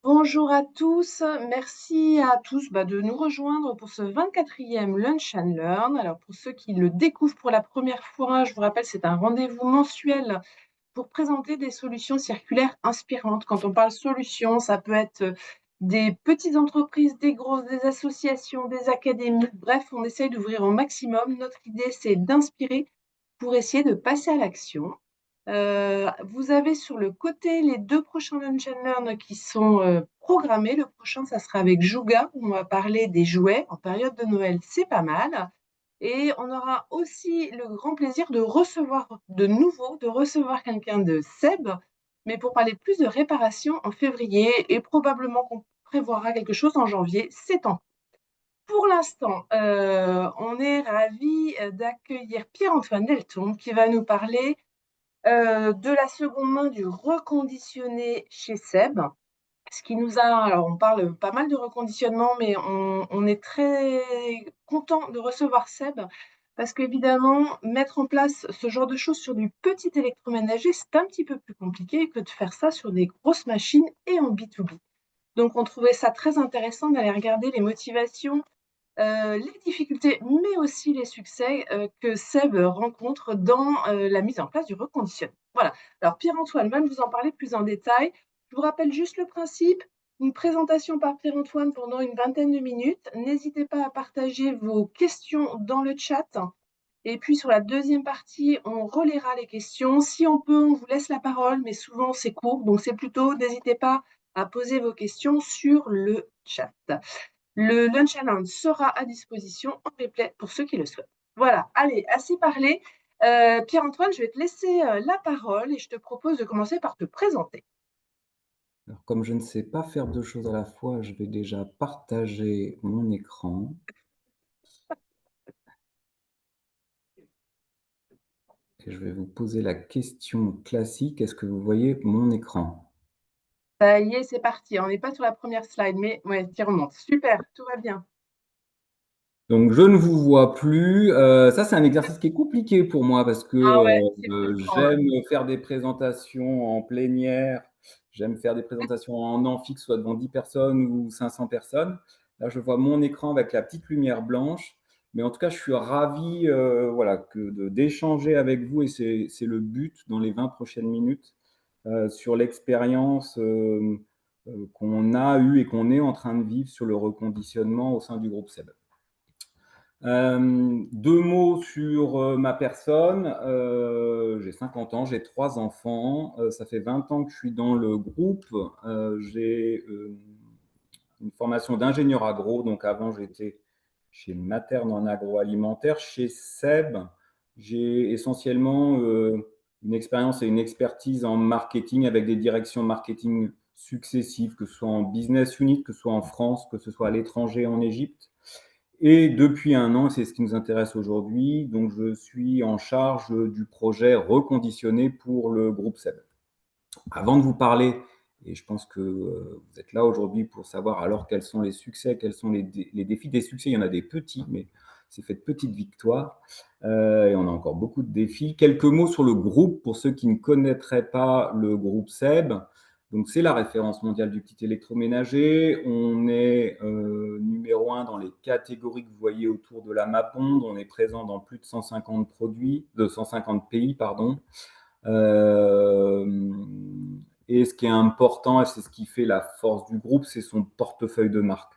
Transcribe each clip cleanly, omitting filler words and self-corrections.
Bonjour à tous, merci à tous de nous rejoindre pour ce 24e Lunch and Learn. Alors pour ceux qui le découvrent pour la première fois, je vous rappelle, c'est un rendez-vous mensuel pour présenter des solutions circulaires inspirantes. Quand on parle solutions, ça peut être des petites entreprises, des grosses, des associations, des académies. Bref, on essaye d'ouvrir au maximum. Notre idée, c'est d'inspirer pour essayer de passer à l'action. Vous avez sur le côté les deux prochains Lunch and Learn qui sont programmés. Le prochain, ça sera avec Jouga, où on va parler des jouets en période de Noël, c'est pas mal. Et on aura aussi le grand plaisir de recevoir de recevoir quelqu'un de Seb, mais pour parler plus de réparation en février et probablement qu'on prévoira quelque chose en janvier, c'est en. Pour l'instant, on est ravis d'accueillir Pierre-Antoine Deltour qui va nous parler de la seconde main du reconditionné chez Seb. Ce qui nous a, alors on parle pas mal de reconditionnement, mais on est très content de recevoir Seb parce qu'évidemment, mettre en place ce genre de choses sur du petit électroménager, c'est un petit peu plus compliqué que de faire ça sur des grosses machines et en B2B. Donc, on trouvait ça très intéressant d'aller regarder les motivations, les difficultés, mais aussi les succès que Seb rencontre dans la mise en place du reconditionnement. Voilà. Alors, Pierre-Antoine va vous en parler plus en détail. Je vous rappelle juste le principe. Une présentation par Pierre-Antoine pendant une vingtaine de minutes. N'hésitez pas à partager vos questions dans le chat. Et puis, sur la deuxième partie, on relaiera les questions. Si on peut, on vous laisse la parole, mais souvent, c'est court. Donc, c'est plutôt, n'hésitez pas à poser vos questions sur le chat. Le Lunch and Learn sera à disposition en replay pour ceux qui le souhaitent. Voilà, allez, assez parlé. Pierre-Antoine, je vais te laisser la parole et je te propose de commencer par te présenter. Alors, comme je ne sais pas faire 2 choses à la fois, je vais déjà partager mon écran et je vais vous poser la question classique: est-ce que vous voyez mon écran? Ça y est, c'est parti. On n'est pas sur la première slide, mais ouais, tu remontes. Super, tout va bien. Donc je ne vous vois plus, ça c'est un exercice qui est compliqué pour moi parce que, Ah ouais, c'est frustrant, hein. j'aime faire des présentations en plénière, j'aime faire des présentations en amphi, que ce soit devant 10 personnes ou 500 personnes. Là, je vois mon écran avec la petite lumière blanche, mais en tout cas, je suis ravi, voilà, d'échanger avec vous et c'est le but dans les 20 prochaines minutes, sur l'expérience, qu'on a eue et qu'on est en train de vivre sur le reconditionnement au sein du groupe SEB. 2 mots sur, ma personne. J'ai 50 ans, j'ai 3 enfants, ça fait 20 ans que je suis dans le groupe. J'ai, une formation d'ingénieur agro, donc avant j'étais chez Materne en agroalimentaire. Chez Seb, j'ai essentiellement, une expérience et une expertise en marketing avec des directions marketing successives, que ce soit en business unit, que ce soit en France, que ce soit à l'étranger, en Égypte. Et depuis 1 an, c'est ce qui nous intéresse aujourd'hui, donc je suis en charge du projet reconditionné pour le groupe SEB. Avant de vous parler, et je pense que vous êtes là aujourd'hui pour savoir alors quels sont les succès, quels sont les défis. Des succès, il y en a des petits, mais c'est fait de petites victoires. Et on a encore beaucoup de défis. Quelques mots sur le groupe pour ceux qui ne connaîtraient pas le groupe SEB. Donc, c'est la référence mondiale du petit électroménager. On est numéro 1 dans les catégories que vous voyez autour de la MAPONDE. On est présent dans plus de 150 produits, de 150 pays, pardon. Euh, et ce qui est important, et c'est ce qui fait la force du groupe, c'est son portefeuille de marque.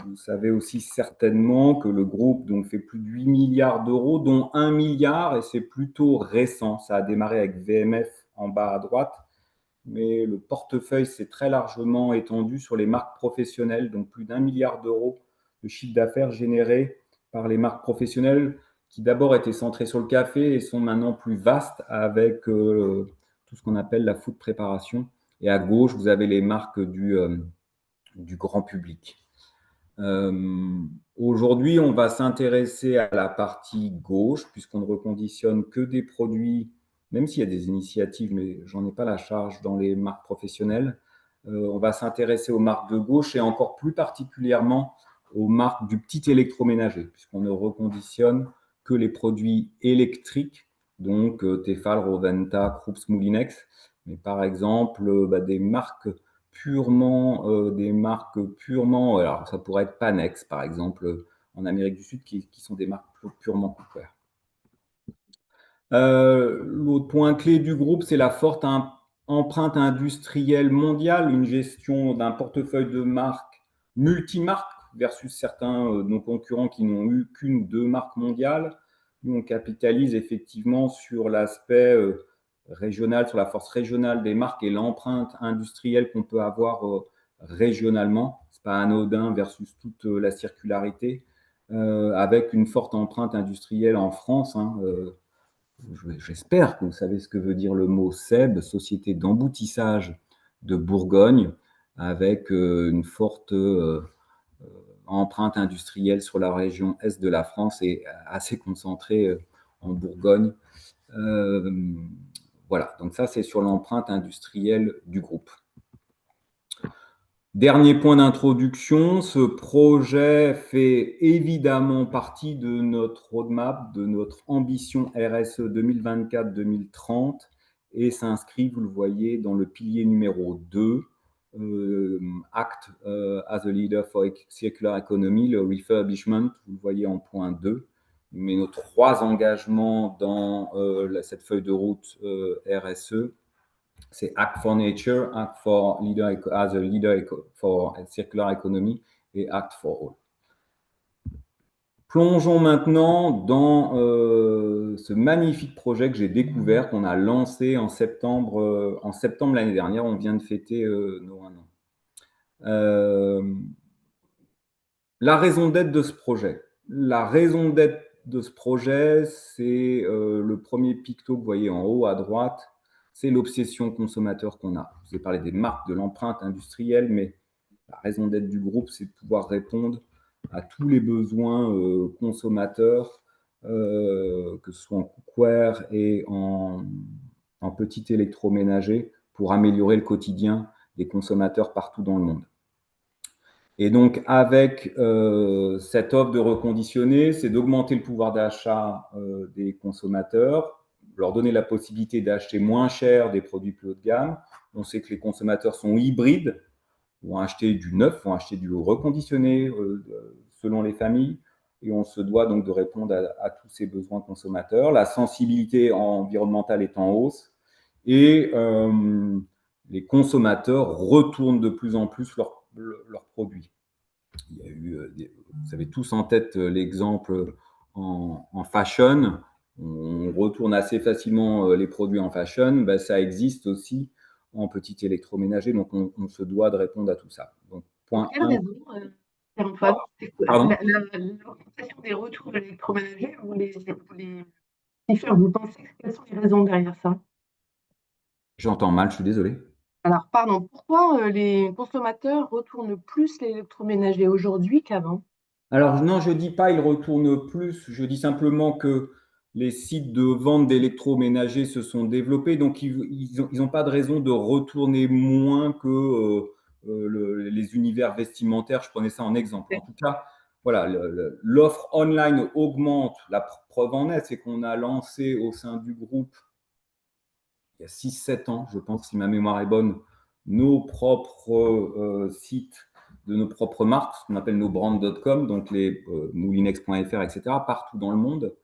Vous savez aussi certainement que le groupe donc, fait plus de 8 milliards d'euros, dont 1 milliard, et c'est plutôt récent. Ça a démarré avec VMF en bas à droite, mais le portefeuille s'est très largement étendu sur les marques professionnelles, donc plus d'1 milliard d'euros de chiffre d'affaires généré par les marques professionnelles qui d'abord étaient centrées sur le café et sont maintenant plus vastes avec tout ce qu'on appelle la food préparation. Et à gauche, vous avez les marques du grand public. Euh, Aujourd'hui, on va s'intéresser à la partie gauche, puisqu'on ne reconditionne que des produits, même s'il y a des initiatives, mais j'en ai pas la charge dans les marques professionnelles. On va s'intéresser aux marques de gauche et encore plus particulièrement aux marques du petit électroménager, puisqu'on ne reconditionne que les produits électriques, donc Tefal, Roventa, Krups, Moulinex, mais par exemple des marques purement, des marques purement, alors ça pourrait être Panex, par exemple, en Amérique du Sud, qui sont des marques purement cookware. L'autre point clé du groupe, c'est la forte empreinte industrielle mondiale, une gestion d'un portefeuille de marques multimarques versus certains de nos concurrents qui n'ont eu qu'une ou deux marques mondiales. Nous, on capitalise effectivement sur l'aspect régional, sur la force régionale des marques et l'empreinte industrielle qu'on peut avoir régionalement. Ce n'est pas anodin versus toute la circularité, avec une forte empreinte industrielle en France. J'espère que vous savez ce que veut dire le mot SEB, Société d'emboutissage de Bourgogne, avec une forte empreinte industrielle sur la région est de la France et assez concentrée en Bourgogne. Voilà, donc ça c'est sur l'empreinte industrielle du groupe. Dernier point d'introduction, ce projet fait évidemment partie de notre roadmap, de notre ambition RSE 2024-2030 et s'inscrit, vous le voyez, dans le pilier numéro 2, Act as a Leader for Circular Economy, le refurbishment, vous le voyez en point 2. Mais nos 3 engagements dans cette feuille de route RSE, c'est Act for Nature, Act for Leader as a Leader for Circular Economy et Act for All. Plongeons maintenant dans ce magnifique projet que j'ai découvert, qu'on a lancé en septembre l'année dernière. On vient de fêter nos 1 an. La raison d'être de ce projet. La raison d'être de ce projet, c'est le premier picto que vous voyez en haut à droite. C'est l'obsession consommateur qu'on a. Je vous ai parlé des marques, de l'empreinte industrielle, mais la raison d'être du groupe, c'est de pouvoir répondre à tous les besoins consommateurs, que ce soit en cookware et en petit électroménager, pour améliorer le quotidien des consommateurs partout dans le monde. Et donc, avec cette offre de reconditionner, c'est d'augmenter le pouvoir d'achat des consommateurs, leur donner la possibilité d'acheter moins cher des produits plus haut de gamme. On sait que les consommateurs sont hybrides, vont acheter du neuf, vont acheter du reconditionné selon les familles. Et on se doit donc de répondre à tous ces besoins consommateurs. La sensibilité environnementale est en hausse. Et les consommateurs retournent de plus en plus leurs produits. Il y a eu, vous avez tous en tête l'exemple en fashion. On retourne assez facilement les produits en fashion. Ben, ça existe aussi en petit électroménager, donc on se doit de répondre à tout ça. Donc, point Quelle 1. raison, Pierre-Antoine, Pardon? l'augmentation des retours électroménagers, vous les vous pensez quelles sont les raisons derrière ça? J'entends mal, je suis désolé. Alors, pardon, pourquoi les consommateurs retournent plus l'électroménager aujourd'hui qu'avant? Alors, non, je ne dis pas ils retournent plus, je dis simplement que les sites de vente d'électroménagers se sont développés, donc ils n'ont pas de raison de retourner moins que les univers vestimentaires. Je prenais ça en exemple. En tout cas, voilà, l'offre online augmente. La preuve en est, c'est qu'on a lancé au sein du groupe, il y a 6-7 ans, je pense, si ma mémoire est bonne, nos propres sites de nos propres marques, ce qu'on appelle nos brands.com, donc les moulinex.fr, etc., partout dans le monde.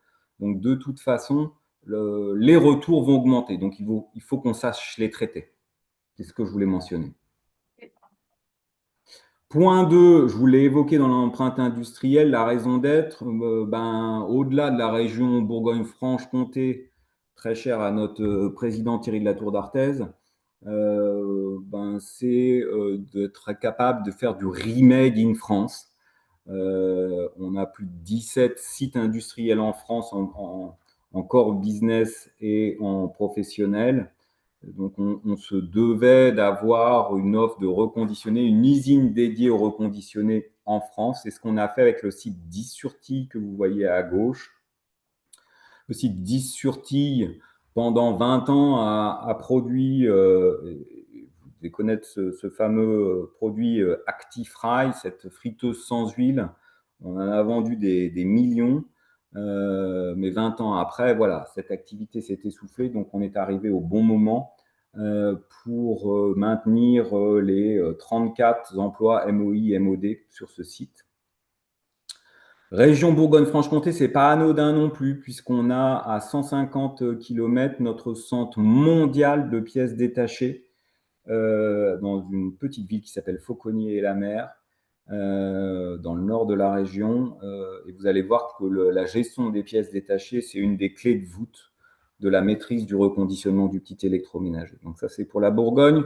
Donc, de toute façon, les retours vont augmenter. Donc, il faut qu'on sache les traiter. C'est ce que je voulais mentionner. Point 2, je vous l'ai évoqué dans l'empreinte industrielle, la raison d'être, au-delà de la région Bourgogne-Franche-Comté, très chère à notre président Thierry de la Tour d'Artaise, c'est d'être capable de faire du remake in France. On a plus de 17 sites industriels en France en core business et en professionnel. Donc, on se devait d'avoir une offre de reconditionné, une usine dédiée au reconditionné en France. C'est ce qu'on a fait avec le site 10 sur Tille que vous voyez à gauche. Le site 10 sur Tille, pendant 20 ans, a produit, vous devez connaître ce fameux produit ActiFry, cette friteuse sans huile. On en a vendu des millions. Mais 20 ans après, voilà, cette activité s'est essoufflée, donc on est arrivé au bon moment pour maintenir les 34 emplois MOI, MOD sur ce site. Région Bourgogne-Franche-Comté, c'est pas anodin non plus, puisqu'on a à 150 km notre centre mondial de pièces détachées dans une petite ville qui s'appelle Fauconnier-et-la-Mer, dans le nord de la région. Et vous allez voir que la gestion des pièces détachées, c'est une des clés de voûte de la maîtrise du reconditionnement du petit électroménager. Donc ça, c'est pour la Bourgogne.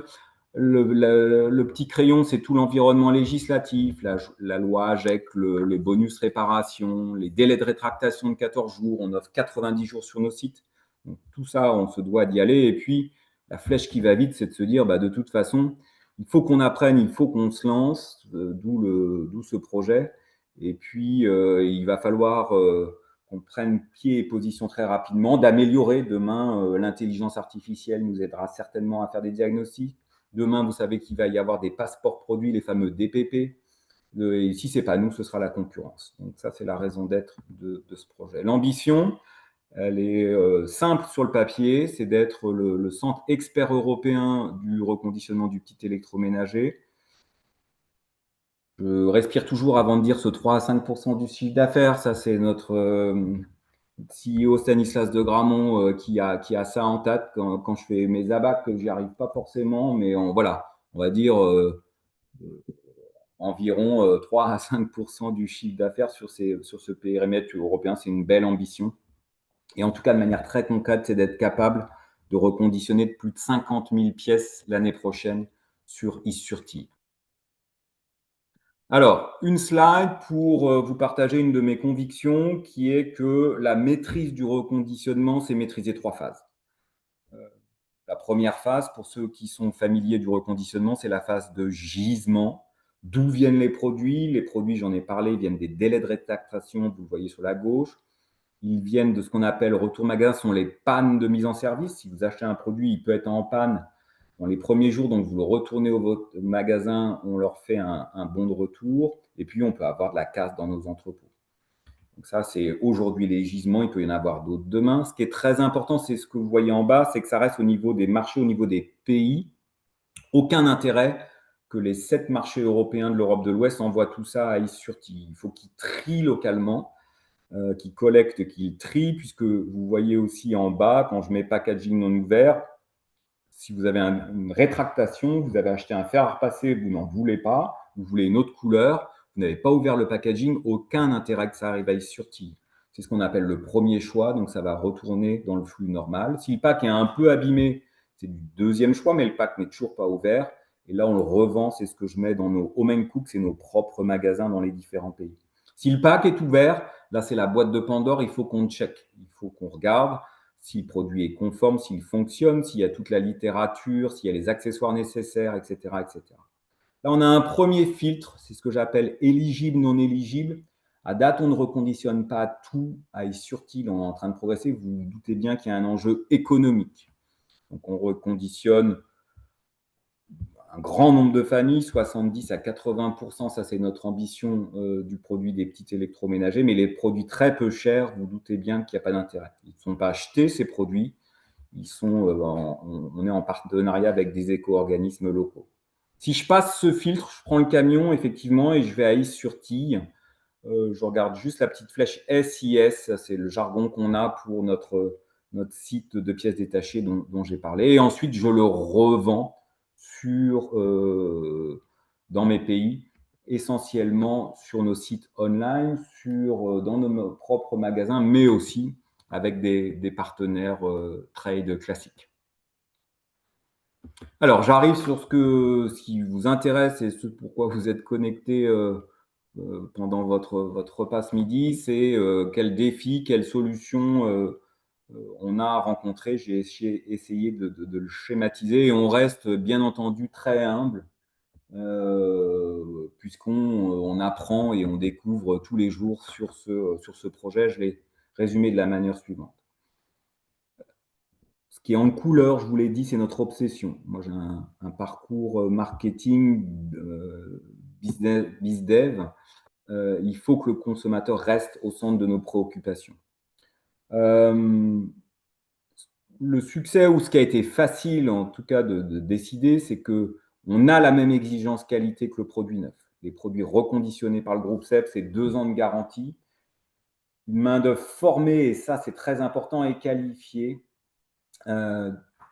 Le petit crayon, c'est tout l'environnement législatif, la loi AGEC, le bonus réparation, les délais de rétractation de 14 jours, on offre 90 jours sur nos sites. Donc, tout ça, on se doit d'y aller. Et puis, la flèche qui va vite, c'est de se dire, de toute façon, il faut qu'on apprenne, il faut qu'on se lance, d'où ce projet. Et puis, il va falloir qu'on prenne pied et position très rapidement, d'améliorer. Demain, l'intelligence artificielle nous aidera certainement à faire des diagnostics. Demain, vous savez qu'il va y avoir des passeports produits, les fameux DPP. Et si ce n'est pas nous, ce sera la concurrence. Donc ça, c'est la raison d'être de ce projet. L'ambition, elle est simple sur le papier, c'est d'être le centre expert européen du reconditionnement du petit électroménager. Je respire toujours avant de dire ce 3 à 5 % du chiffre d'affaires. Ça, c'est notre CEO Stanislas de Gramont qui a ça en tête quand je fais mes abacs, que j'y arrive pas forcément, mais voilà, on va dire environ 3 à 5 % du chiffre d'affaires sur ce périmètre européen. C'est une belle ambition. Et en tout cas, de manière très concrète, c'est d'être capable de reconditionner plus de 50 000 pièces l'année prochaine sur Is-sur-Tille. Alors, une slide pour vous partager une de mes convictions, qui est que la maîtrise du reconditionnement, c'est maîtriser 3 phases. La première phase, pour ceux qui sont familiers du reconditionnement, c'est la phase de gisement. D'où viennent les produits? Les produits, j'en ai parlé, viennent des délais de rétractation, vous le voyez sur la gauche. Ils viennent de ce qu'on appelle retour magasin, ce sont les pannes de mise en service. Si vous achetez un produit, il peut être en panne dans les premiers jours, donc vous le retournez au votre magasin, on leur fait un bon de retour, et puis on peut avoir de la casse dans nos entrepôts. Donc ça, c'est aujourd'hui les gisements, il peut y en avoir d'autres demain. Ce qui est très important, c'est ce que vous voyez en bas, c'est que ça reste au niveau des marchés, au niveau des pays. Aucun intérêt que les 7 marchés européens de l'Europe de l'Ouest envoient tout ça à Is-sur-Tille. Il faut qu'ils trient localement, qu'ils collectent, qu'ils trient, puisque vous voyez aussi en bas, quand je mets packaging non ouvert, si vous avez une rétractation, vous avez acheté un fer à repasser, vous n'en voulez pas, vous voulez une autre couleur, vous n'avez pas ouvert le packaging, aucun intérêt que ça arrive à Is-sur-Tille. C'est ce qu'on appelle le premier choix, donc ça va retourner dans le flux normal. Si le pack est un peu abîmé, c'est du deuxième choix, mais le pack n'est toujours pas ouvert. Et là, on le revend, c'est ce que je mets dans nos home cook, c'est nos propres magasins dans les différents pays. Si le pack est ouvert, là, c'est la boîte de Pandore, il faut qu'on check, il faut qu'on regarde si le produit est conforme, s'il fonctionne, s'il y a toute la littérature, s'il y a les accessoires nécessaires, etc., etc. Là, on a un premier filtre, c'est ce que j'appelle éligible, non éligible. À date, on ne reconditionne pas tout à Is-sur-Tille, on est en train de progresser. Vous vous doutez bien qu'il y a un enjeu économique. Donc, on reconditionne un grand nombre de familles, 70 à 80%, ça c'est notre ambition du produit des petits électroménagers, mais les produits très peu chers, vous doutez bien qu'il n'y a pas d'intérêt. Ils ne sont pas achetés, ces produits, on est en partenariat avec des éco-organismes locaux. Si je passe ce filtre, je prends le camion effectivement et je vais à Is-sur-Tille. Je regarde juste la petite flèche SIS, c'est le jargon qu'on a pour notre site de pièces détachées dont j'ai parlé. Et ensuite, je le revends dans mes pays, essentiellement sur nos sites online, dans nos propres magasins, mais aussi avec des partenaires trade classiques. Alors, j'arrive sur ce qui vous intéresse et ce pourquoi vous êtes connecté pendant votre repas ce midi, c'est quels défis, quelles solutions on a rencontrées. J'ai essayé de le schématiser et on reste bien entendu très humble puisqu'on apprend et on découvre tous les jours sur ce projet. Je l'ai résumé de la manière suivante. Ce qui est en couleur, je vous l'ai dit, c'est notre obsession. Moi, j'ai un parcours marketing, bizdev. Il faut que le consommateur reste au centre de nos préoccupations. le succès ou ce qui a été facile, en tout cas, de décider, c'est qu'on a la même exigence qualité que le produit neuf. Les produits reconditionnés par le groupe SEB, c'est 2 ans de garantie. Une main-d'œuvre formée, et ça, c'est très important, et qualifiée.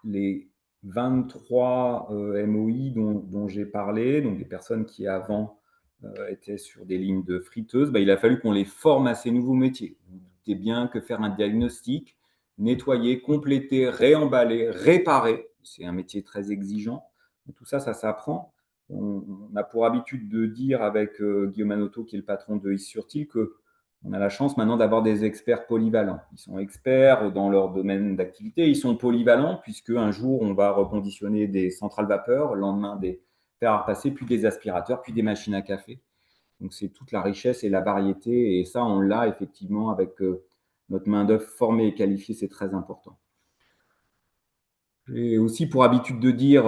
Les 23 MOI dont j'ai parlé, donc des personnes qui avant étaient sur des lignes de friteuses, il a fallu qu'on les forme à ces nouveaux métiers. Vous doutez bien que faire un diagnostic, nettoyer, compléter, réemballer, réparer, c'est un métier très exigeant. Tout ça, ça s'apprend. On a pour habitude de dire avec Guillaume Anoto, qui est le patron de Is-sur-Tille, que on a la chance maintenant d'avoir des experts polyvalents. Ils sont experts dans leur domaine d'activité. Ils sont polyvalents puisque un jour, on va reconditionner des centrales vapeur, le lendemain des fers à repasser, puis des aspirateurs, puis des machines à café. Donc, c'est toute la richesse et la variété. Et ça, on l'a effectivement avec notre main-d'œuvre formée et qualifiée. C'est très important. J'ai aussi pour habitude de dire,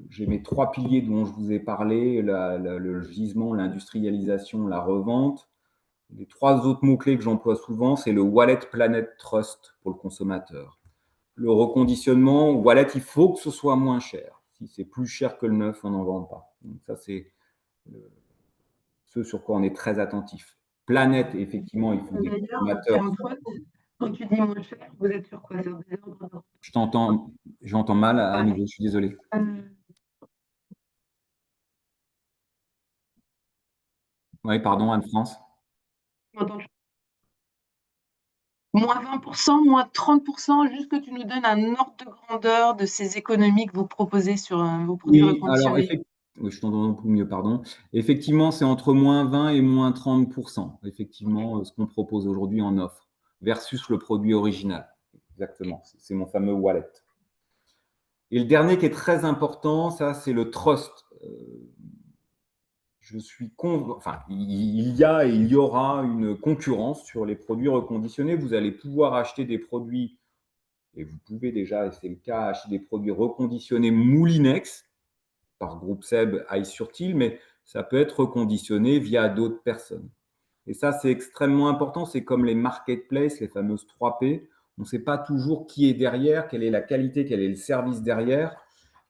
j'ai mes 3 piliers dont je vous ai parlé, le gisement, l'industrialisation, la revente. Les 3 autres mots-clés que j'emploie souvent, c'est le Wallet Planet Trust pour le consommateur. Le reconditionnement, Wallet, il faut que ce soit moins cher. Si c'est plus cher que le neuf, on n'en vend pas. Donc ça, c'est ce sur quoi on est très attentif. Planète, effectivement, il faut que les D'ailleurs, consommateurs. Pierre-Antoine, quand tu dis moins cher, vous êtes sur quoi? Sur des ordres J'entends mal à d'ordre. nouveau, je suis désolé. Oui, pardon, Anne-France. Moins 20%, moins 30%, juste que tu nous donnes un ordre de grandeur de ces économies que vous proposez sur vos produits Oui, alors reconditionnés. oui, je t'entends beaucoup mieux, pardon. Effectivement, c'est entre moins 20 et moins 30%, effectivement, ce qu'on propose aujourd'hui en offre, versus le produit original. Exactement, c'est mon fameux wallet. Et le dernier qui est très important, ça, c'est le trust. Je suis enfin, il y a et il y aura une concurrence sur les produits reconditionnés. Vous allez pouvoir acheter des produits, et vous pouvez déjà, et c'est le cas, acheter des produits reconditionnés Moulinex, par groupe SEB Is-sur-Tille, mais ça peut être reconditionné via d'autres personnes. Et ça, c'est extrêmement important. C'est comme les marketplaces, les fameuses 3P. On ne sait pas toujours qui est derrière, quelle est la qualité, quel est le service derrière.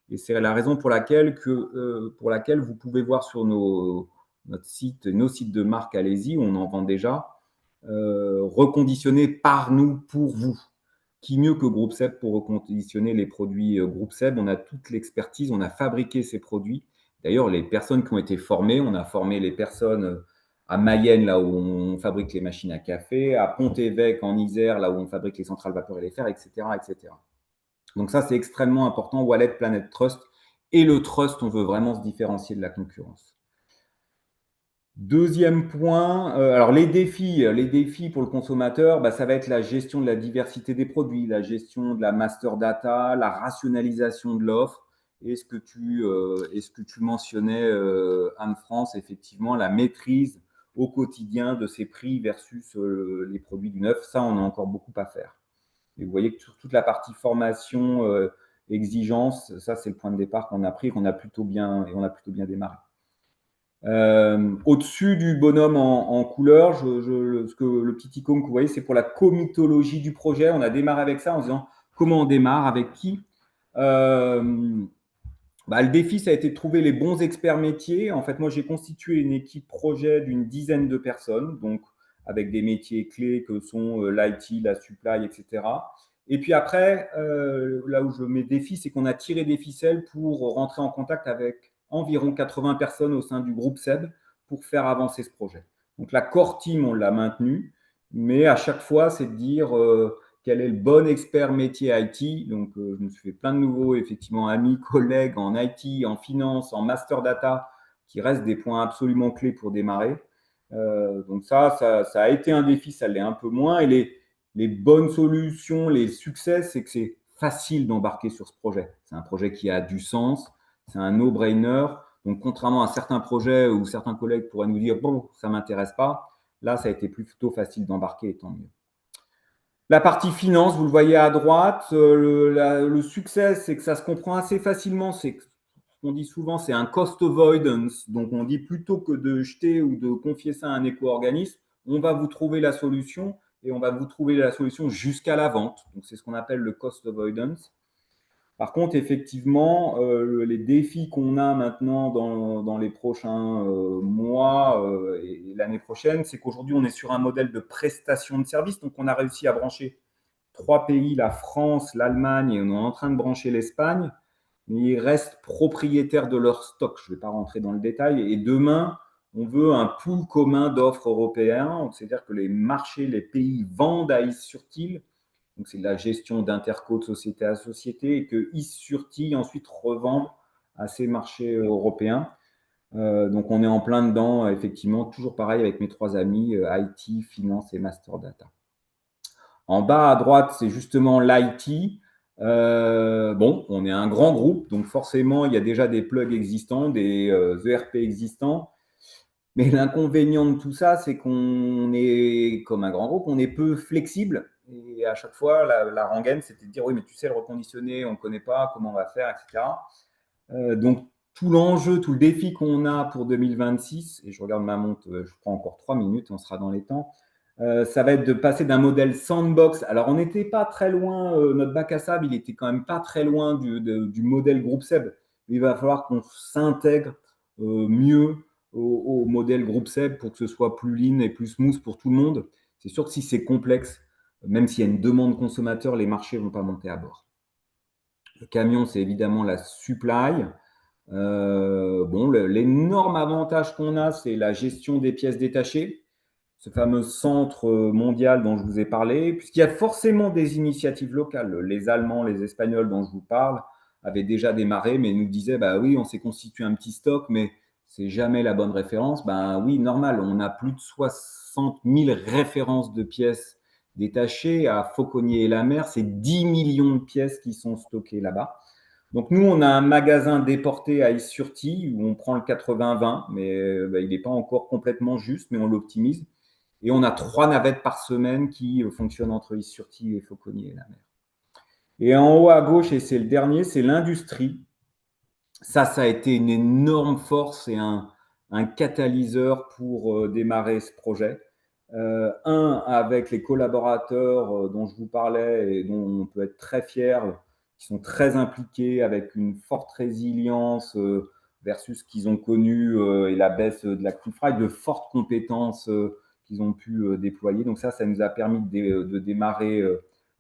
Et c'est la raison pour laquelle vous pouvez voir sur notre site, nos sites de marque, allez-y, on en vend déjà, reconditionné par nous, pour vous. Qui mieux que Groupe SEB pour reconditionner les produits Groupe SEB? On a toute l'expertise, on a fabriqué ces produits. D'ailleurs, les personnes qui ont été formées, on a formé les personnes à Mayenne, là où on fabrique les machines à café, à Pont-Évêque, en Isère, là où on fabrique les centrales vapeur et les fers, etc., etc. Donc ça, c'est extrêmement important. Wallet, Planet Trust. Et le trust, on veut vraiment se différencier de la concurrence. Deuxième point, alors les défis pour le consommateur, ça va être la gestion de la diversité des produits, la gestion de la master data, la rationalisation de l'offre, et ce que tu mentionnais, Anne-France, effectivement, la maîtrise au quotidien de ces prix versus les produits du neuf. Ça, on a encore beaucoup à faire. Et vous voyez que sur toute la partie formation, exigence, ça, c'est le point de départ qu'on a pris, qu'on a plutôt bien démarré. Au-dessus du bonhomme en couleur, le petit icône que vous voyez, c'est pour la comitologie du projet. On a démarré avec ça en se disant comment on démarre, avec qui. Le défi, ça a été de trouver les bons experts métiers. En fait, moi, j'ai constitué une équipe projet d'une dizaine de personnes, donc avec des métiers clés que sont l'IT, la supply, etc. Et puis après, là où je mets défi, c'est qu'on a tiré des ficelles pour rentrer en contact avec environ 80 personnes au sein du groupe SEB pour faire avancer ce projet. Donc la core team, on l'a maintenue, mais à chaque fois, c'est de dire quel est le bon expert métier IT. Donc, je me suis fait plein de nouveaux, effectivement, amis, collègues en IT, en finance, en master data, qui restent des points absolument clés pour démarrer. Donc ça a été un défi, ça l'est un peu moins. Et les bonnes solutions, les succès, c'est que c'est facile d'embarquer sur ce projet. C'est un projet qui a du sens, c'est un no-brainer. Donc, contrairement à certains projets où certains collègues pourraient nous dire, bon, ça ne m'intéresse pas, là, ça a été plutôt facile d'embarquer, et tant mieux. La partie finance, vous le voyez à droite, le succès, c'est que ça se comprend assez facilement. C'est ce qu'on dit souvent, c'est un cost avoidance. Donc, on dit plutôt que de jeter ou de confier ça à un éco-organisme, on va vous trouver la solution et on va vous trouver la solution jusqu'à la vente. Donc, c'est ce qu'on appelle le cost avoidance. Par contre, effectivement, les défis qu'on a maintenant dans les prochains mois et l'année prochaine, c'est qu'aujourd'hui, on est sur un modèle de prestation de services. Donc, on a réussi à brancher 3 pays, la France, l'Allemagne, et on est en train de brancher l'Espagne, mais ils restent propriétaires de leur stock. Je ne vais pas rentrer dans le détail. Et demain, on veut un pool commun d'offres européens, c'est-à-dire que les marchés, les pays vendent à Is-sur-Tille. Donc, c'est de la gestion d'interco de société à société et que Is-sur-Tille ensuite revendent à ces marchés européens. Donc, on est en plein dedans, effectivement, toujours pareil avec mes 3 amis, IT, finance et master data. En bas à droite, c'est justement l'IT. Bon, on est un grand groupe, donc forcément, il y a déjà des plugs existants, des ERP existants. Mais l'inconvénient de tout ça, c'est qu'on est, comme un grand groupe, on est peu flexible. Et à chaque fois, la rengaine, c'était de dire, oui, mais tu sais, le reconditionner, on ne connaît pas, comment on va faire, etc. Donc, tout l'enjeu, tout le défi qu'on a pour 2026, et je regarde ma montre, je prends encore 3 minutes, on sera dans les temps, ça va être de passer d'un modèle sandbox. Alors, on n'était pas très loin, notre bac à sable, il était quand même pas très loin du modèle groupe SEB. Il va falloir qu'on s'intègre mieux au modèle groupe SEB pour que ce soit plus lean et plus smooth pour tout le monde. C'est sûr que si c'est complexe, même s'il y a une demande consommateur, les marchés ne vont pas monter à bord. Le camion, c'est évidemment la supply. Bon, l'énorme avantage qu'on a, c'est la gestion des pièces détachées, ce fameux centre mondial dont je vous ai parlé, puisqu'il y a forcément des initiatives locales. Les Allemands, les Espagnols dont je vous parle avaient déjà démarré, mais nous disaient, bah oui, on s'est constitué un petit stock, mais c'est jamais la bonne référence. Ben oui, normal, on a plus de 60 000 références de pièces détachées à Fauconnier et la Mer, c'est 10 millions de pièces qui sont stockées là-bas. Donc nous, on a un magasin déporté à Is-sur-Tille où on prend le 80-20, mais il n'est pas encore complètement juste, mais on l'optimise. Et on a 3 navettes par semaine qui fonctionnent entre Is-sur-Tille et Fauconnier et la Mer. Et en haut à gauche, et c'est le dernier, c'est l'industrie. Ça a été une énorme force et un catalyseur pour démarrer ce projet. Avec les collaborateurs dont je vous parlais et dont on peut être très fier, qui sont très impliqués avec une forte résilience versus ce qu'ils ont connu et la baisse de l'active fry, de fortes compétences qu'ils ont pu déployer. Donc ça nous a permis de démarrer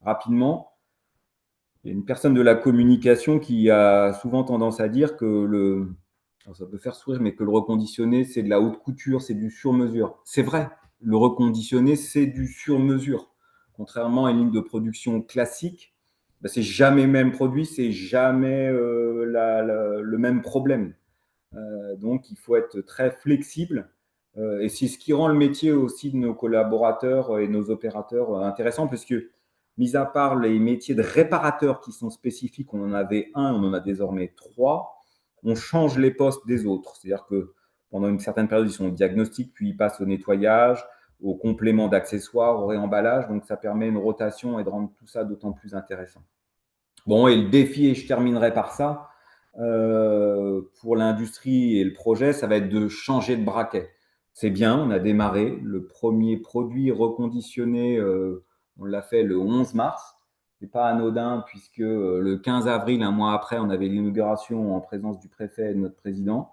rapidement. Il y a une personne de la communication qui a souvent tendance à dire que alors ça peut faire sourire, mais que le reconditionné, c'est de la haute couture, c'est du sur-mesure. C'est vrai, le reconditionné, c'est du sur-mesure. Contrairement à une ligne de production classique, ben, c'est jamais le même produit, c'est jamais le même problème. Donc, il faut être très flexible. Et c'est ce qui rend le métier aussi de nos collaborateurs et nos opérateurs intéressant, puisque, mis à part les métiers de réparateurs qui sont spécifiques, on en avait un, on en a désormais 3, on change les postes des autres. C'est-à-dire que pendant une certaine période, ils sont au diagnostic, puis ils passent au nettoyage, au complément d'accessoires, au réemballage. Donc, ça permet une rotation et de rendre tout ça d'autant plus intéressant. Bon, et le défi, et je terminerai par ça, pour l'industrie et le projet, ça va être de changer de braquet. C'est bien, on a démarré. Le premier produit reconditionné, on l'a fait le 11 mars. Ce n'est pas anodin puisque le 15 avril, un mois après, on avait l'inauguration en présence du préfet et de notre président.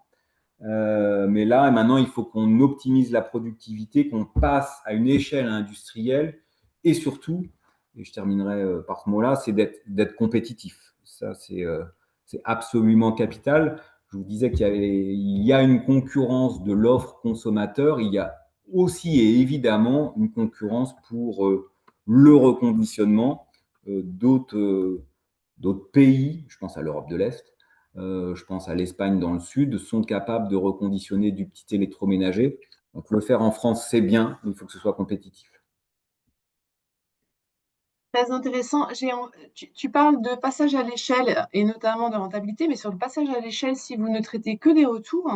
Mais là, maintenant, il faut qu'on optimise la productivité, qu'on passe à une échelle industrielle et surtout, et je terminerai par ce mot-là, c'est d'être compétitif. Ça, c'est absolument capital. Je vous disais il y a une concurrence de l'offre consommateur, il y a aussi et évidemment une concurrence pour le reconditionnement d'autres pays, je pense à l'Europe de l'Est, je pense à l'Espagne dans le sud, sont capables de reconditionner du petit électroménager. Donc le faire en France, c'est bien, mais il faut que ce soit compétitif. Très intéressant. Tu parles de passage à l'échelle et notamment de rentabilité, mais sur le passage à l'échelle, si vous ne traitez que des retours,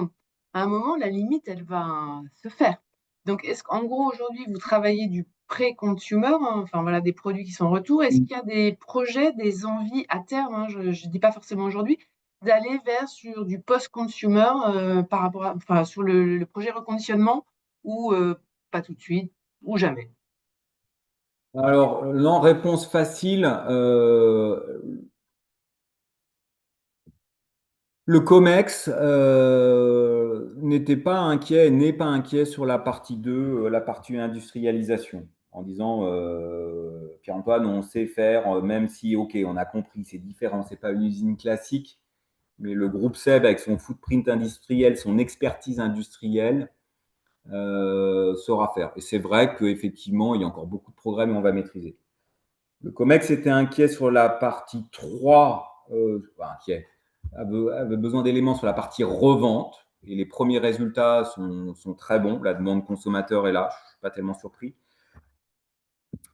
à un moment, la limite, elle va se faire. Donc, est-ce qu'en gros, aujourd'hui, vous travaillez du pré-consumer, hein, enfin voilà, des produits qui sont en retour. Est-ce qu'il y a des projets, des envies à terme, hein, je ne dis pas forcément aujourd'hui, d'aller vers sur du post-consumer par rapport enfin, sur le projet reconditionnement ou pas tout de suite ou jamais? Alors, non, réponse facile. Le COMEX n'était pas inquiet, n'est pas inquiet sur la partie 2, la partie industrialisation, en disant Pierre-Antoine, on sait faire, même si, ok, on a compris, c'est différent, c'est pas une usine classique, mais le groupe SEB, avec son footprint industriel, son expertise industrielle, saura faire. Et c'est vrai qu'effectivement, il y a encore beaucoup de progrès, mais on va maîtriser. Le COMEX était inquiet sur la partie 3, inquiet, avait besoin d'éléments sur la partie revente. Et les premiers résultats sont très bons. La demande consommateur est là, je ne suis pas tellement surpris.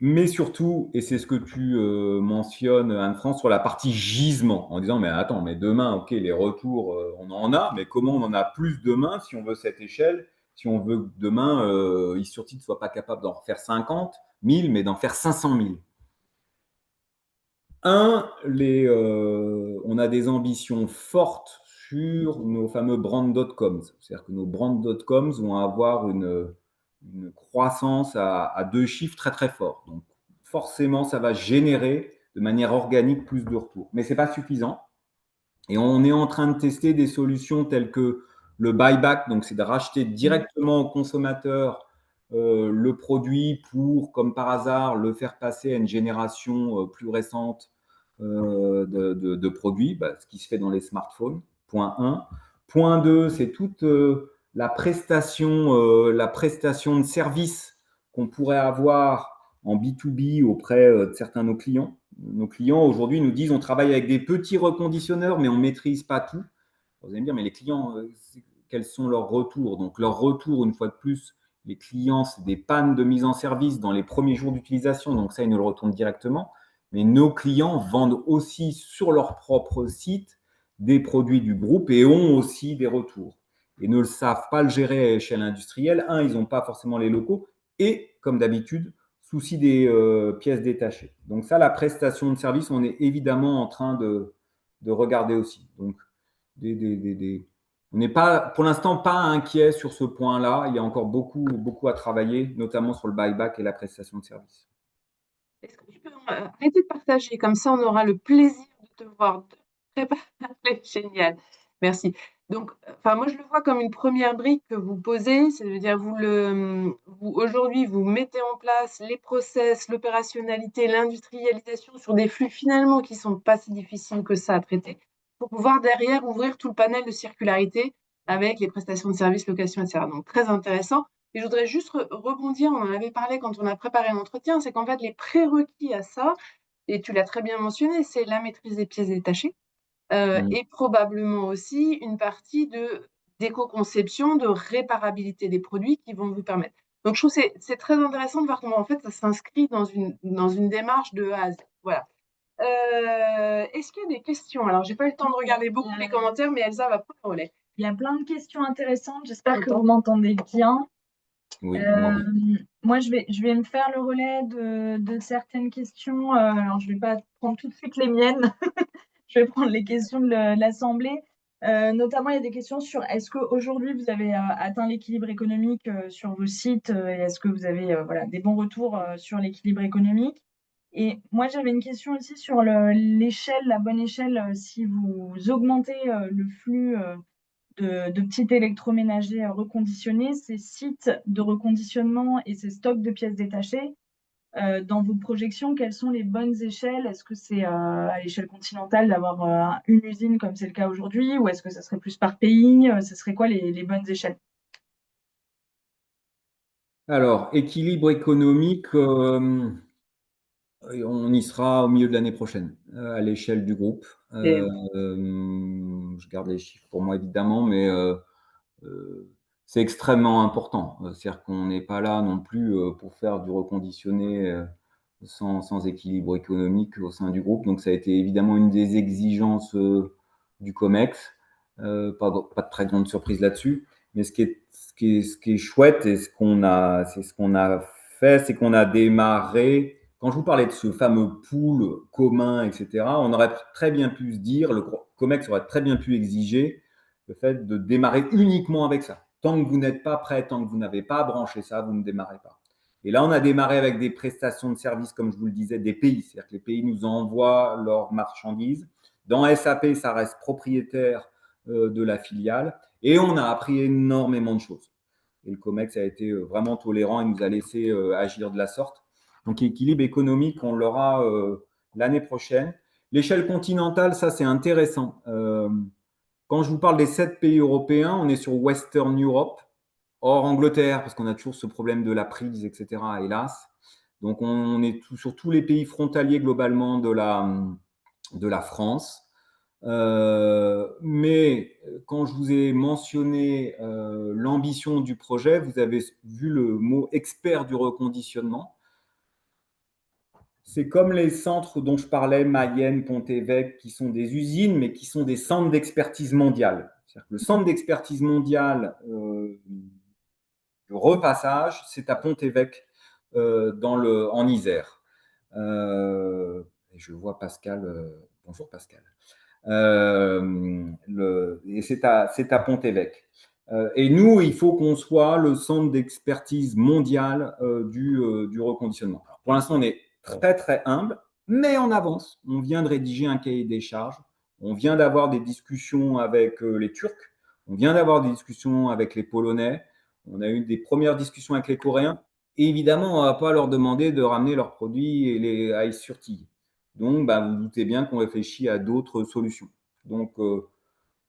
Mais surtout, et c'est ce que tu mentionnes, Anne-France, sur la partie gisement, en disant, mais attends, mais demain, ok, les retours, on en a, mais comment on en a plus demain si on veut cette échelle, si on veut que demain, Issurtis ne soit pas capable d'en refaire 50 000, mais d'en faire 500 000. On a des ambitions fortes sur nos fameux brand.coms. C'est-à-dire que nos brand.coms vont avoir une croissance à 2 chiffres très très fort. Donc forcément, ça va générer de manière organique plus de retours. Mais ce n'est pas suffisant. Et on est en train de tester des solutions telles que le buyback, donc c'est de racheter directement au consommateur le produit pour, comme par hasard, le faire passer à une génération plus récente de produits, ce qui se fait dans les smartphones, point 1. Point 2, c'est toute la prestation de service qu'on pourrait avoir en B2B auprès de certains de nos clients. Nos clients aujourd'hui nous disent on travaille avec des petits reconditionneurs, mais on ne maîtrise pas tout. Vous allez me dire, mais les clients, quels sont leurs retours? Donc, leurs retours, une fois de plus, les clients, c'est des pannes de mise en service dans les premiers jours d'utilisation. Donc, ça, ils nous le retournent directement. Mais nos clients vendent aussi sur leur propre site des produits du groupe et ont aussi des retours. Et ne le savent pas le gérer à échelle industrielle. Ils n'ont pas forcément les locaux. Et, comme d'habitude, souci des pièces détachées. Donc ça, la prestation de service, on est évidemment en train de regarder aussi. Donc, on n'est pas, pour l'instant, pas inquiet sur ce point-là. Il y a encore beaucoup, beaucoup à travailler, notamment sur le buyback et la prestation de service. Est-ce que tu peux arrêter de partager? Comme ça, on aura le plaisir de te voir préparer. Génial. Merci. Donc, enfin, moi, je le vois comme une première brique que vous posez, c'est-à-dire aujourd'hui, vous mettez en place les process, l'opérationnalité, l'industrialisation sur des flux finalement qui sont pas si difficiles que ça à traiter, pour pouvoir derrière ouvrir tout le panel de circularité avec les prestations de services, location, etc. Donc, très intéressant. Et je voudrais juste rebondir, on en avait parlé quand on a préparé l'entretien, c'est qu'en fait, les prérequis à ça, et tu l'as très bien mentionné, c'est la maîtrise des pièces détachées et probablement aussi une partie d'éco-conception, de réparabilité des produits qui vont vous permettre. Donc, je trouve que c'est très intéressant de voir comment en fait ça s'inscrit dans une démarche de A à Z. Voilà. Est-ce qu'il y a des questions? Alors, j'ai pas eu le temps de regarder beaucoup les commentaires, mais Elsa va prendre le relais. Il y a plein de questions intéressantes. J'espère que vous m'entendez bien. Oui, moi, oui. Moi, je vais me faire le relais de certaines questions. Alors, je ne vais pas prendre tout de suite les miennes. Je vais prendre les questions de l'Assemblée. Notamment, il y a des questions sur est-ce qu'aujourd'hui, vous avez atteint l'équilibre économique sur vos sites et est-ce que vous avez voilà, des bons retours sur l'équilibre économique? Et moi, j'avais une question aussi sur l'échelle, la bonne échelle, si vous augmentez le flux de petits électroménagers reconditionnés, ces sites de reconditionnement et ces stocks de pièces détachées, dans vos projections, quelles sont les bonnes échelles? Est-ce que c'est à l'échelle continentale d'avoir une usine comme c'est le cas aujourd'hui, ou est-ce que ça serait plus par pays? Ce serait quoi les bonnes échelles? Alors, équilibre économique, on y sera au milieu de l'année prochaine, à l'échelle du groupe. Je garde les chiffres pour moi, évidemment, mais c'est extrêmement important. C'est-à-dire qu'on n'est pas là non plus pour faire du reconditionné sans équilibre économique au sein du groupe. Donc, ça a été évidemment une des exigences du COMEX. Pas de très grande surprise là-dessus. Mais ce qui est chouette et c'est ce qu'on a fait, c'est qu'on a démarré. Quand je vous parlais de ce fameux pool commun, etc., on aurait très bien pu se dire, le COMEX aurait très bien pu exiger le fait de démarrer uniquement avec ça. Tant que vous n'êtes pas prêt, tant que vous n'avez pas branché ça, vous ne démarrez pas. Et là, on a démarré avec des prestations de services, comme je vous le disais, des pays. C'est-à-dire que les pays nous envoient leurs marchandises. Dans SAP, ça reste propriétaire de la filiale. Et on a appris énormément de choses. Et le COMEX a été vraiment tolérant et nous a laissé agir de la sorte. Donc, équilibre économique, on l'aura l'année prochaine. L'échelle continentale, ça, c'est intéressant. Quand je vous parle des 7 pays européens, on est sur Western Europe, hors Angleterre, parce qu'on a toujours ce problème de la prise, etc., hélas. Donc, on est sur tous les pays frontaliers globalement de la France. Mais quand je vous ai mentionné l'ambition du projet, vous avez vu le mot expert du reconditionnement. C'est comme les centres dont je parlais, Mayenne, Pont-Évêque, qui sont des usines, mais qui sont des centres d'expertise mondiale. C'est-à-dire que le centre d'expertise mondiale de repassage, c'est à Pont-Évêque en Isère. Et je vois Pascal. Bonjour Pascal. Et c'est à Pont-Évêque. Et nous, il faut qu'on soit le centre d'expertise mondial du reconditionnement. Alors, pour l'instant, on est très, très humble, mais on avance. On vient de rédiger un cahier des charges. On vient d'avoir des discussions avec les Turcs. On vient d'avoir des discussions avec les Polonais. On a eu des premières discussions avec les Coréens. Et évidemment, on ne va pas leur demander de ramener leurs produits et les ice surtilles. Donc, bah, vous doutez bien qu'on réfléchit à d'autres solutions. Donc,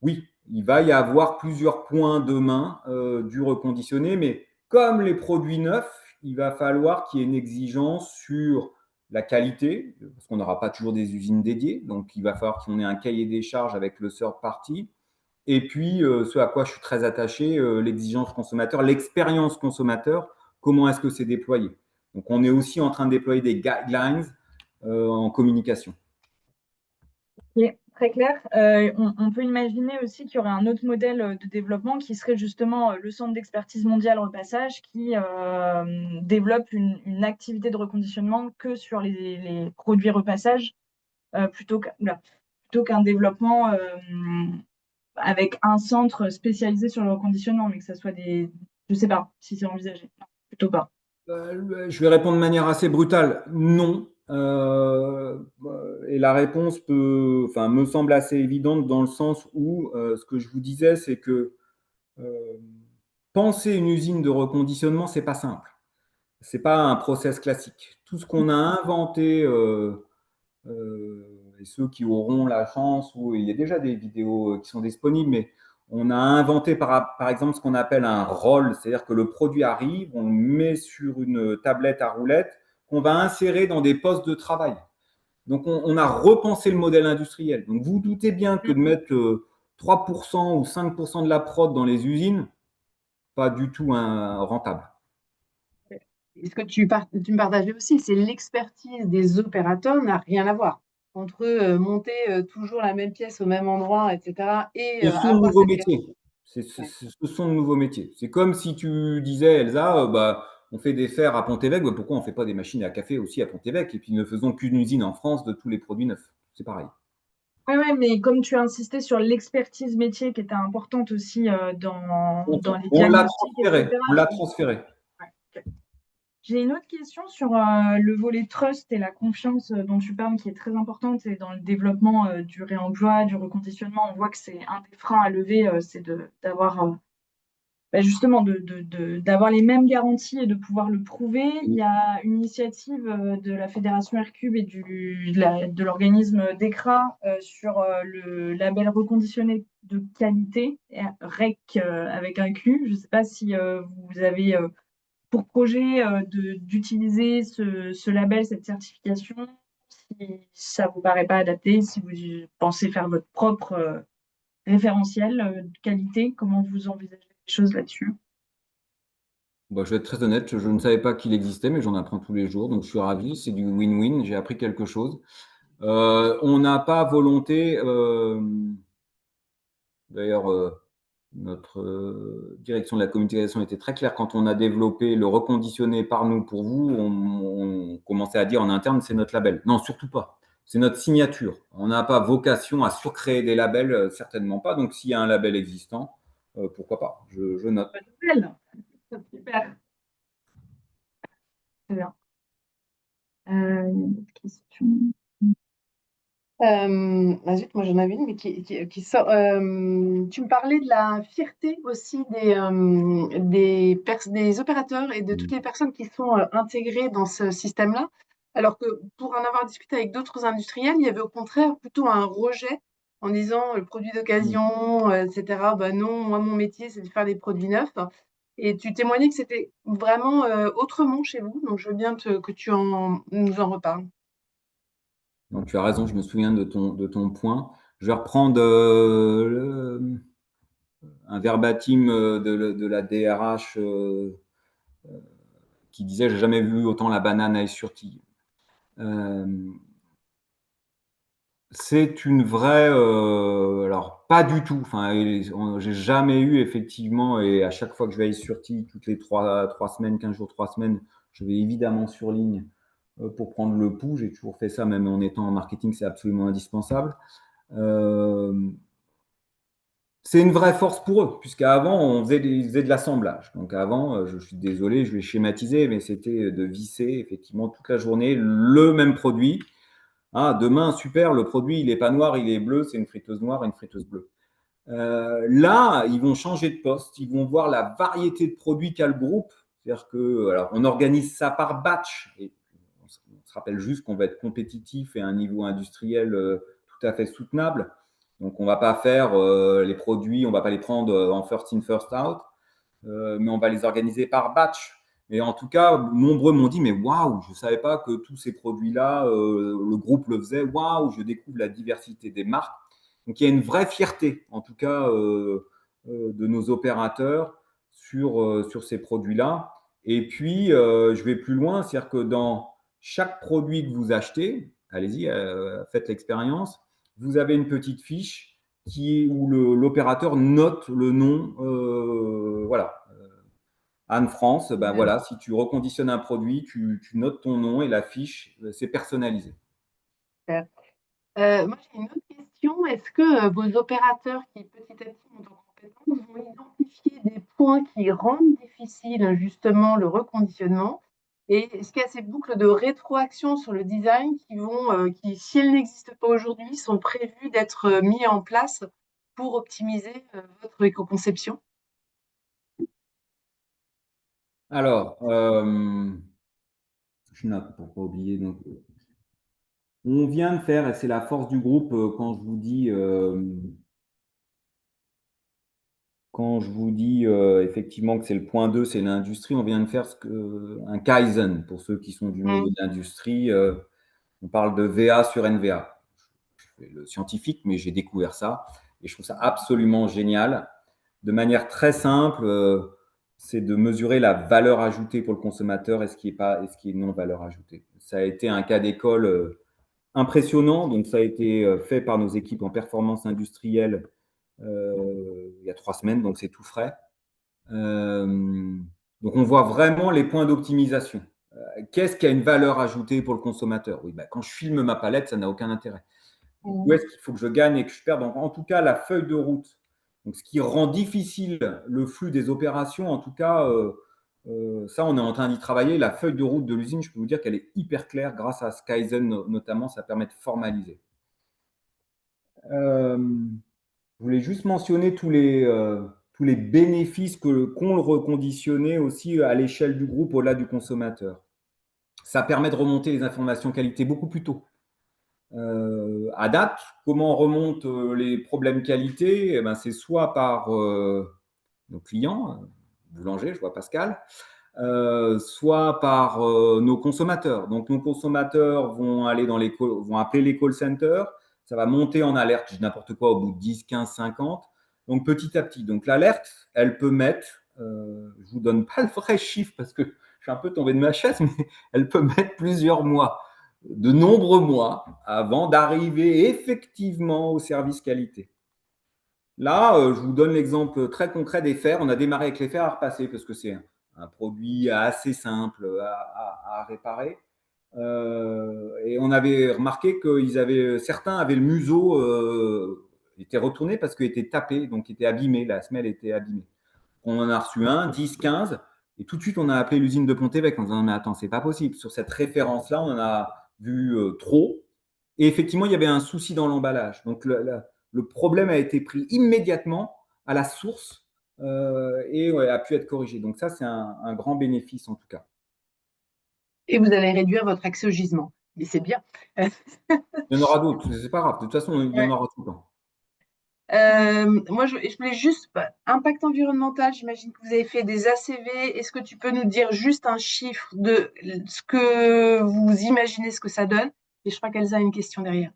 oui, il va y avoir plusieurs points demain du reconditionné, mais comme les produits neufs, il va falloir qu'il y ait une exigence sur la qualité, parce qu'on n'aura pas toujours des usines dédiées, donc il va falloir qu'on ait un cahier des charges avec le third party. Et puis, ce à quoi je suis très attaché, l'exigence consommateur, l'expérience consommateur, comment est-ce que c'est déployé. Donc, on est aussi en train de déployer des guidelines en communication. Ok, très clair. On peut imaginer aussi qu'il y aurait un autre modèle de développement qui serait justement le Centre d'expertise mondiale repassage qui développe une activité de reconditionnement que sur les produits repassage plutôt qu'un développement avec un centre spécialisé sur le reconditionnement, mais que ça soit des... Je ne sais pas si c'est envisagé. Non, plutôt pas. Je vais répondre de manière assez brutale. Non. Et la réponse me semble assez évidente dans le sens où ce que je vous disais, c'est que penser une usine de reconditionnement, c'est pas simple. C'est pas un process classique. Tout ce qu'on a inventé, et ceux qui auront la chance, où il y a déjà des vidéos qui sont disponibles, mais on a inventé par exemple ce qu'on appelle un roll, c'est-à-dire que le produit arrive, on le met sur une tablette à roulettes qu'on va insérer dans des postes de travail. Donc on a repensé le modèle industriel. Donc vous doutez bien que de mettre 3% ou 5% de la prod dans les usines, pas du tout rentable. Et ce que tu me partageais aussi, c'est l'expertise des opérateurs n'a rien à voir. Entre monter toujours la même pièce au même endroit, etc., et Ce sont de avoir nouveaux cette métiers. Ouais. Ce sont de nouveaux métiers. C'est comme si tu disais, Elsa, on fait des fers à Pont-Évêque, pourquoi on ne fait pas des machines à café aussi à Pont-Évêque et puis ne faisons qu'une usine en France de tous les produits neufs. C'est pareil. Ouais, mais comme tu as insisté sur l'expertise métier qui était importante aussi dans les On l'a diagnostics, transféré. etc. On l'a transféré. Ouais, ok. J'ai une autre question sur le volet trust et la confiance dont tu parles, qui est très importante, et dans le développement du réemploi, du reconditionnement, on voit que c'est un des freins à lever, c'est d'avoir justement d'avoir les mêmes garanties et de pouvoir le prouver. Il y a une initiative de la Fédération Aircube et de l'organisme DECRA sur le label reconditionné de qualité, REC avec un Q. Je ne sais pas si vous avez pour projet d'utiliser ce label, cette certification, si ça vous paraît pas adapté, si vous pensez faire votre propre référentiel de qualité, comment vous envisagez les choses là-dessus? Je vais être très honnête, je ne savais pas qu'il existait, mais j'en apprends tous les jours, donc je suis ravi. C'est du win-win. J'ai appris quelque chose. On n'a pas volonté, d'ailleurs, notre direction de la communication était très claire quand on a développé le reconditionné par nous pour vous. On commençait à dire en interne, c'est notre label. Non, surtout pas. C'est notre signature. On n'a pas vocation à surcréer des labels, certainement pas. Donc, s'il y a un label existant, pourquoi pas? Je note. Bonne nouvelle. Super. Très bien. Une autre question. Zut, moi j'en avais une, mais qui sort. Tu me parlais de la fierté aussi des opérateurs et de toutes les personnes qui sont intégrées dans ce système-là, alors que pour en avoir discuté avec d'autres industriels, il y avait au contraire plutôt un rejet en disant le produit d'occasion, etc. Bah non, moi mon métier c'est de faire des produits neufs. Et tu témoignais que c'était vraiment autrement chez vous, donc je veux bien que nous en reparles. Donc, tu as raison, je me souviens de ton point. Je vais reprendre un verbatim de la DRH qui disait: j'ai jamais vu autant la banane à Essurtille. C'est une vraie, alors pas du tout. Enfin, j'ai jamais eu effectivement, et à chaque fois que je vais à Essurtille, toutes les 3 semaines, 15 jours, 3 semaines, je vais évidemment sur ligne pour prendre le pouls. J'ai toujours fait ça, même en étant en marketing, c'est absolument indispensable. C'est une vraie force pour eux, puisqu'avant, ils faisaient de l'assemblage. Donc avant, je suis désolé, je vais schématiser, mais c'était de visser effectivement toute la journée le même produit. Ah, demain, super, le produit, il n'est pas noir, il est bleu, c'est une friteuse noire et une friteuse bleue. Là, ils vont changer de poste, ils vont voir la variété de produits qu'a le groupe. C'est-à-dire que, alors, on organise ça par batch. Et on se rappelle juste qu'on va être compétitif et à un niveau industriel tout à fait soutenable. Donc, on ne va pas faire les produits, on ne va pas les prendre en first in, first out, mais on va les organiser par batch. Et en tout cas, nombreux m'ont dit: mais waouh, je ne savais pas que tous ces produits-là, le groupe le faisait. Waouh, je découvre la diversité des marques. Donc il y a une vraie fierté, en tout cas, de nos opérateurs sur ces produits-là. Et puis, je vais plus loin, c'est-à-dire que dans chaque produit que vous achetez, allez-y, faites l'expérience, vous avez une petite fiche où l'opérateur note le nom. Voilà. Anne France, ben voilà, si tu reconditionnes un produit, tu notes ton nom et la fiche, c'est personnalisé. Super. Moi, j'ai une autre question. Est-ce que vos opérateurs qui petit à petit montent en compétence vont identifier des points qui rendent difficile justement le reconditionnement? Et est-ce qu'il y a ces boucles de rétroaction sur le design qui, si elles n'existent pas aujourd'hui, sont prévues d'être mis en place pour optimiser votre éco-conception? Alors, je note pour ne pas oublier. Donc, on vient de faire, et c'est la force du groupe, quand je vous dis effectivement que c'est le point 2, c'est l'industrie, on vient de faire un Kaizen pour ceux qui sont du milieu de l'industrie. On parle de VA sur NVA. Je suis le scientifique, mais j'ai découvert ça et je trouve ça absolument génial. De manière très simple, c'est de mesurer la valeur ajoutée pour le consommateur et ce qui est non valeur ajoutée. Ça a été un cas d'école impressionnant. Donc, ça a été fait par nos équipes en performance industrielle il y a 3 semaines, donc c'est tout frais. Donc, on voit vraiment les points d'optimisation. Qu'est-ce qui a une valeur ajoutée pour le consommateur? Oui, bah, quand je filme ma palette, ça n'a aucun intérêt. Donc, où est-ce qu'il faut que je gagne et que je perde? Donc, en tout cas, la feuille de route. Donc, ce qui rend difficile le flux des opérations, en tout cas, ça, on est en train d'y travailler. La feuille de route de l'usine, je peux vous dire qu'elle est hyper claire grâce à Kaizen notamment, ça permet de formaliser. Je voulais juste mentionner tous les bénéfices qu'ont le reconditionné aussi à l'échelle du groupe au-delà du consommateur. Ça permet de remonter les informations qualité beaucoup plus tôt. À date, comment on remonte les problèmes qualité? Eh ben, c'est soit par nos clients, boulanger, je vois Pascal, soit par nos consommateurs. Donc, nos consommateurs vont appeler les call centers, ça va monter en alerte, je dis n'importe quoi, au bout de 10, 15, 50. Donc, petit à petit. Donc, l'alerte, elle peut mettre, je ne vous donne pas le vrai chiffre parce que je suis un peu tombé de ma chaise, mais elle peut mettre plusieurs mois, de nombreux mois, avant d'arriver effectivement au service qualité. Là, je vous donne l'exemple très concret des fers. On a démarré avec les fers à repasser parce que c'est un produit assez simple à réparer. Et on avait remarqué que certains avaient le museau était retourné parce qu'il était tapé, donc il était abîmé, la semelle était abîmée. On en a reçu 1, 10, 15. Et tout de suite, on a appelé l'usine de Pont-Évêque en disant, mais attends, c'est pas possible. Sur cette référence-là, on en a vu trop. Et effectivement, il y avait un souci dans l'emballage. Donc, le problème a été pris immédiatement à la source et a pu être corrigé. Donc, ça, c'est un grand bénéfice en tout cas. Et vous allez réduire votre accès au gisement. Mais c'est bien. Il y en aura d'autres, c'est pas grave. De toute façon, il y en aura tout le temps. Moi, je voulais juste, impact environnemental, j'imagine que vous avez fait des ACV. Est-ce que tu peux nous dire juste un chiffre de ce que vous imaginez ce que ça donne? Et je crois qu'Elsa a une question derrière.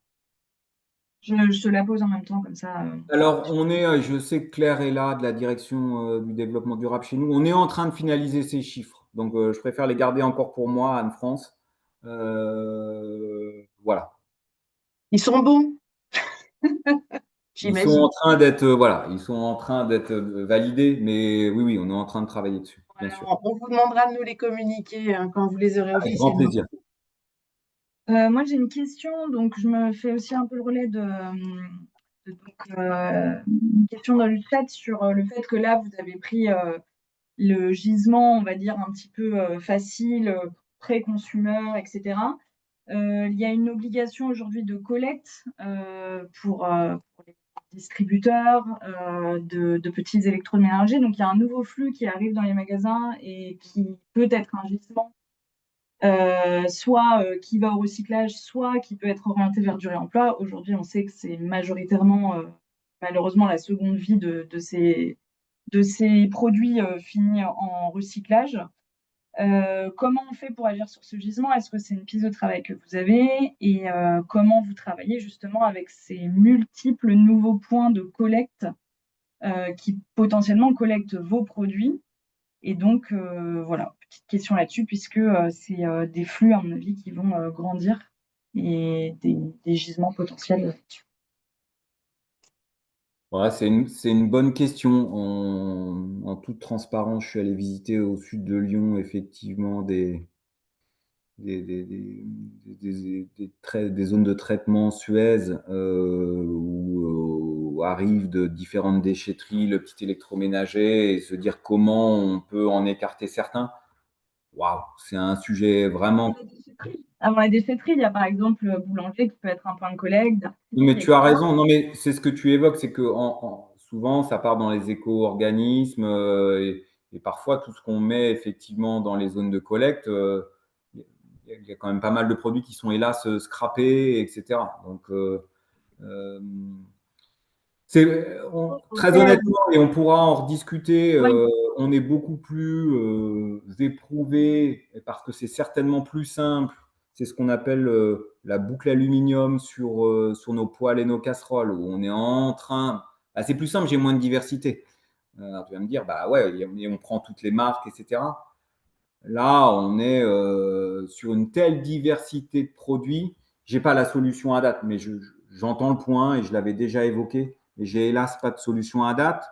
Je te la pose en même temps, comme ça. Alors, je sais que Claire est là de la direction du développement durable chez nous. On est en train de finaliser ces chiffres. Donc, je préfère les garder encore pour moi, Anne-France. Voilà. Ils sont bons, Ils sont en j'imagine. train d'être ils sont en train d'être validés, mais oui, on est en train de travailler dessus, bien sûr. Alors, on vous demandera de nous les communiquer quand vous les aurez Avec grand officiellement. plaisir. Moi, j'ai une question, donc je me fais aussi un peu le relais une question dans le chat sur le fait que là, vous avez pris le gisement, on va dire, un petit peu facile, pré-consumer, etc. Il y a une obligation aujourd'hui de collecte pour les distributeurs de petits électroménagers. Donc, il y a un nouveau flux qui arrive dans les magasins et qui peut être un gisement soit qui va au recyclage, soit qui peut être orienté vers du réemploi. Aujourd'hui, on sait que c'est majoritairement, malheureusement, la seconde vie de ces produits finis en recyclage. Comment on fait pour agir sur ce gisement? Est-ce que c'est une piste de travail que vous avez? Et comment vous travaillez justement avec ces multiples nouveaux points de collecte qui potentiellement collectent vos produits? Et donc, voilà, petite question là-dessus, puisque c'est des flux, à mon avis, qui vont grandir et des gisements potentiels là-dessus. Ouais, c'est une bonne question. En toute transparence, je suis allé visiter au sud de Lyon, effectivement, des zones de traitement Suez où arrivent de différentes déchetteries, le petit électroménager, et se dire comment on peut en écarter certains. Waouh, c'est un sujet vraiment. Avant la déchetterie, il y a par exemple le boulanger qui peut être un point de collecte, Non, mais d'articles, tu as etc. raison. Non, mais c'est ce que tu évoques, c'est que souvent, ça part dans les éco-organismes et parfois, tout ce qu'on met effectivement dans les zones de collecte, il y a quand même pas mal de produits qui sont hélas scrappés, etc. Donc, euh, très Ok, honnêtement, et on pourra en rediscuter, oui. on est beaucoup plus éprouvé parce que c'est certainement plus simple. C'est ce qu'on appelle la boucle aluminium sur nos poêles et nos casseroles, où on est en train. Ah, c'est plus simple, j'ai moins de diversité. Alors, tu vas me dire, bah ouais, on prend toutes les marques, etc. Là, on est sur une telle diversité de produits. J'ai pas la solution à date, mais j'entends le point et je l'avais déjà évoqué. Et j'ai hélas pas de solution à date,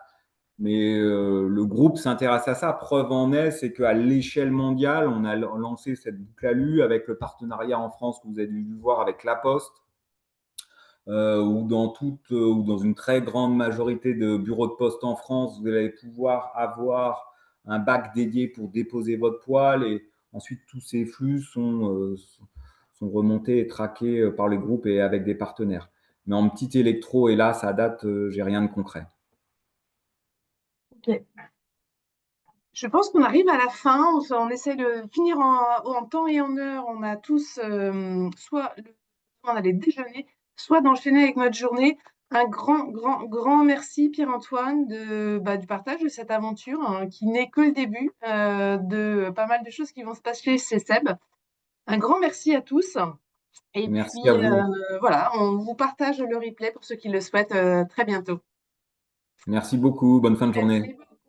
mais le groupe s'intéresse à ça. Preuve en est, c'est qu'à l'échelle mondiale, on a lancé cette boucle alu avec le partenariat en France que vous avez dû voir avec La Poste, ou dans une très grande majorité de bureaux de poste en France, vous allez pouvoir avoir un bac dédié pour déposer votre poêle et ensuite tous ces flux sont remontés et traqués par les groupes et avec des partenaires. Mais en petit électro, hélas, à date, j'ai rien de concret. Ok. Je pense qu'on arrive à la fin. On essaie de finir en temps et en heure. On a tous soit on allait déjeuner, soit d'enchaîner avec notre journée. Un grand, grand, grand merci, Pierre-Antoine, du partage de cette aventure hein, qui n'est que le début de pas mal de choses qui vont se passer chez Seb. Un grand merci à tous. Et Merci à puis, vous. voilà, on vous partage le replay pour ceux qui le souhaitent très bientôt. Merci beaucoup. Bonne fin de journée. Merci.